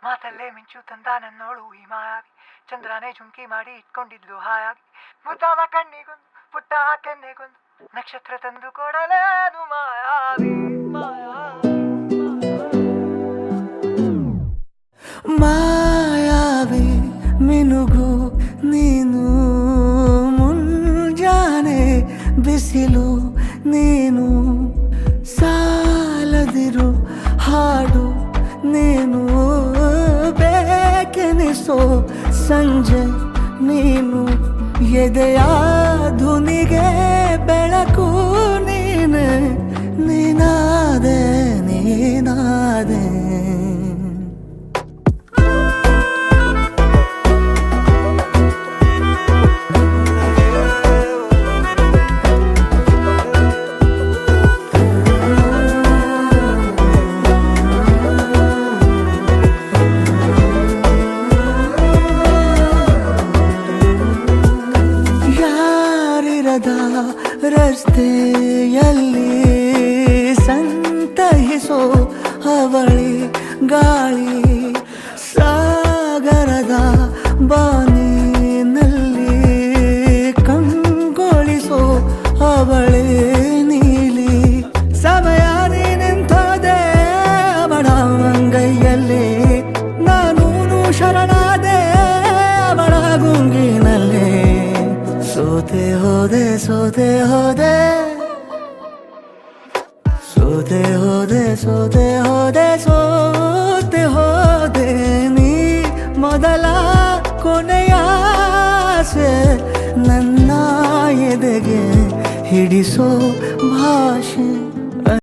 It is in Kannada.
ಮಾತಲ್ಲೇ ಮಿಂಚು ತಂದ ನನ್ನೋಳು ಈ ಮಾಯಾವಿ, ಚಂದ್ರನೇ ಜುಂಕಿ ಮಾಡಿ ಇಟ್ಕೊಂಡಿದ್ಲು ಹಾಯಾಗಿ, ಮುದ್ದಾದ ಕಣ್ಣಿಗೊಂದು ಪುಟ್ಟ ಕೆನ್ನೆಗೊಂದು ನಕ್ಷತ್ರ ತಂದು ಕೊಡಲೇನು ಮಾಯಾವಿ ಮಾಯಾವಿ ಮಾಯಾವಿ ಮಿನುಗು ನೀನು, ಮುಂಜಾನೆ ಬಿಸಿಲು ನೀನು, ಸಾಲದಿರು ಹಾಡು ನೀನು, ಬೇಕೆನಿಸೋ ಸಂಜೆ ನೀನು, ಎದೆಯ ಧುನಿಗೆ ಬೆಳಕು ನೀನೆ, ನೀನಾದೆ ನೀನಾದೆ. ರಸ್ತೆಯಲ್ಲಿ ಸಂತಹಿಸೋ ಅವಳಿ ಗಾಳಿ, ಸಾಗರದ ಬಾನಿನಲ್ಲಿ ಕಂಗೊಳಿಸೋ ಅವಳಿ ನೀಲಿ, ಸಮಯ ನಿಂತೋದೆ ಅವಳ ಅಂಗೈಯಲ್ಲಿ, ನಾನು ಶರಣಾದೆ ಅವಳ ಗುಂಗಿನಲ್ಲಿ, ಸೋತೆ ಹೋದೆ ಸೋತೆ ಹೋದೆ ಸೋತೆ ಹೋದೆ ಸೋತೆ ಹೋದೆ ಸೋತೆ ಹೋದೆ, ನೀ ಮೊದಲ ಕೊನೆಯ ಆಸೆ ನನ್ನ ಎದೆಗೆ ಹಿಡಿಸೋ ಭಾಷೆ.